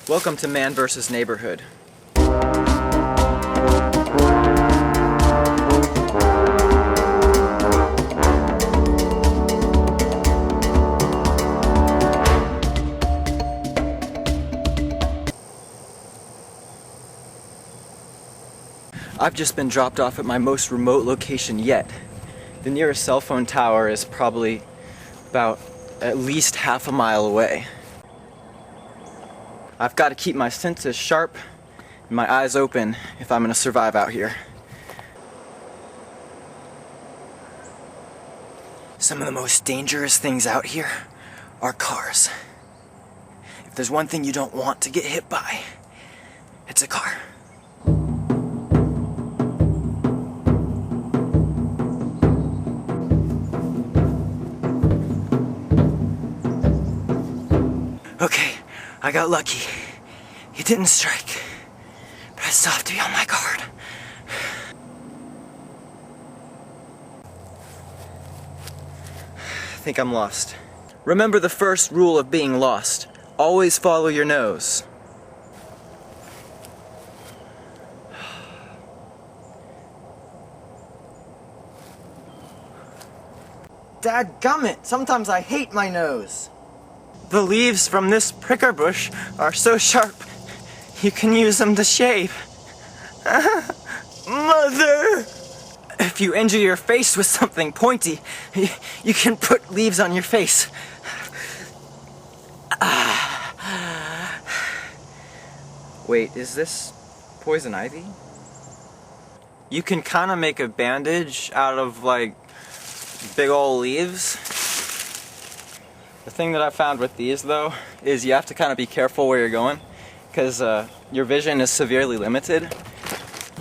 Welcome to Man vs. Neighborhood. I've just been dropped off at my most remote location yet. The nearest cell phone tower is probably about at least half a mile away. I've got to keep my senses sharp and my eyes open if I'm going to survive out here. Some of the most dangerous things out here are cars. If there's one thing you don't want to get hit by, it's a car. Okay, I got lucky. He didn't strike, but I still have to be on my guard. I think I'm lost. Remember the first rule of being lost. Always follow your nose. Dadgummit, sometimes I hate my nose. The leaves from this pricker bush are so sharp, you can use them to shave. Mother! If you injure your face with something pointy, you can put leaves on your face. Wait, is this poison ivy? You can kind of make a bandage out of like big old leaves. The thing that I found with these though is you have to kind of be careful where you're going because your vision is severely limited.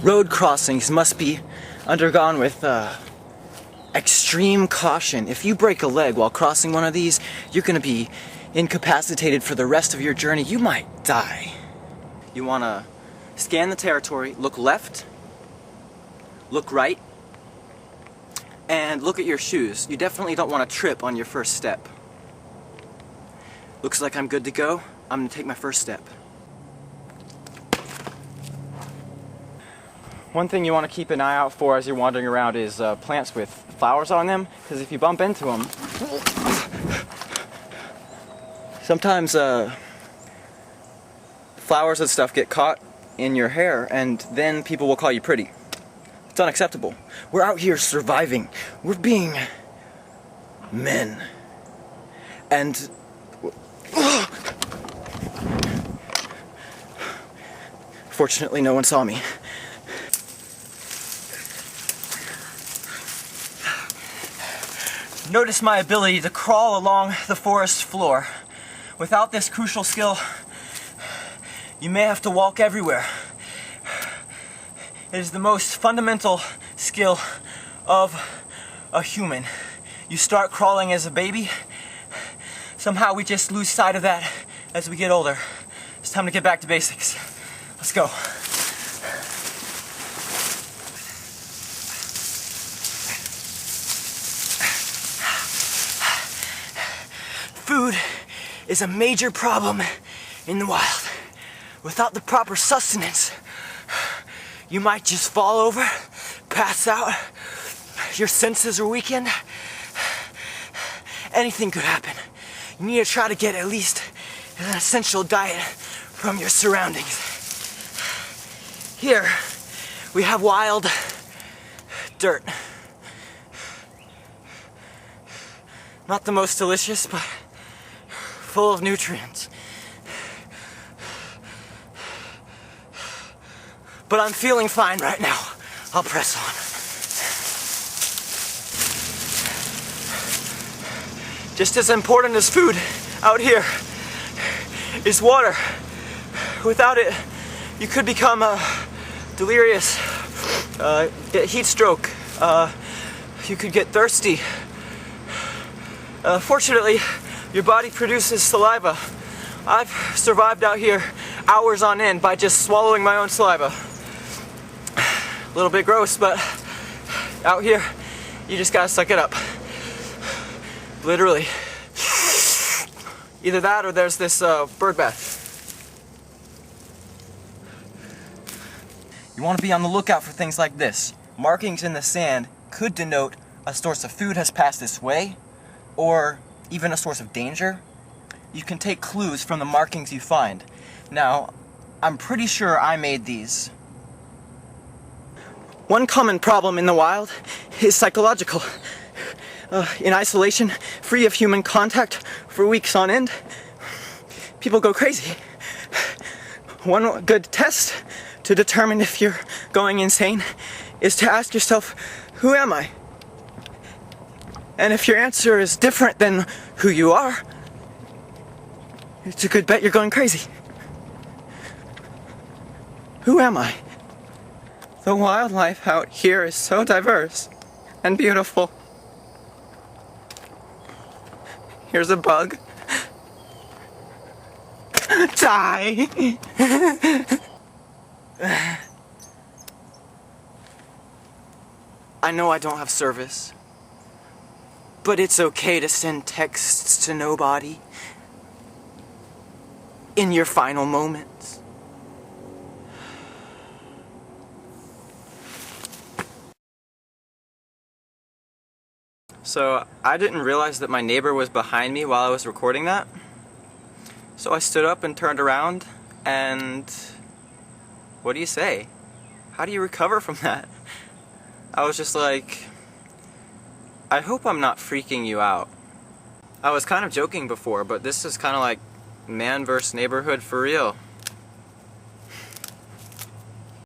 Road crossings must be undergone with extreme caution. If you break a leg while crossing one of these, you're going to be incapacitated for the rest of your journey. You might die. You want to scan the territory, look left, look right, and look at your shoes. You definitely don't want to trip on your first step. Looks like I'm good to go. I'm going to take my first step. One thing you want to keep an eye out for as you're wandering around is plants with flowers on them, because if you bump into them, sometimes flowers and stuff get caught in your hair and then people will call you pretty. It's unacceptable. We're out here surviving. We're being men. And fortunately, no one saw me. Notice my ability to crawl along the forest floor. Without this crucial skill, you may have to walk everywhere. It is the most fundamental skill of a human. You start crawling as a baby. Somehow we just lose sight of that as we get older. It's time to get back to basics. Let's go. Food is a major problem in the wild. Without the proper sustenance, you might just fall over, pass out, your senses are weakened. Anything could happen. You need to try to get at least an essential diet from your surroundings. Here, we have wild dirt. Not the most delicious, but full of nutrients. But I'm feeling fine right now. I'll press on. Just as important as food out here is water. Without it, you could become delirious, get heat stroke, you could get thirsty. Fortunately, your body produces saliva. I've survived out here hours on end by just swallowing my own saliva. A little bit gross, but out here, you just gotta suck it up. Literally. Either that or there's this bird bath. You want to be on the lookout for things like this. Markings in the sand could denote a source of food has passed this way, or even a source of danger. You can take clues from the markings you find. Now, I'm pretty sure I made these. One common problem in the wild is psychological. In isolation, free of human contact for weeks on end, people go crazy. One good test to determine if you're going insane is to ask yourself, who am I? And if your answer is different than who you are, it's a good bet you're going crazy. Who am I? The wildlife out here is so diverse and beautiful. Here's a bug. Die! I know I don't have service, but it's okay to send texts to nobody in your final moments. So I didn't realize that my neighbor was behind me while I was recording that. So I stood up and turned around, and what do you say? How do you recover from that? I was just like, I hope I'm not freaking you out. I was kind of joking before, but this is kind of like man versus neighborhood for real.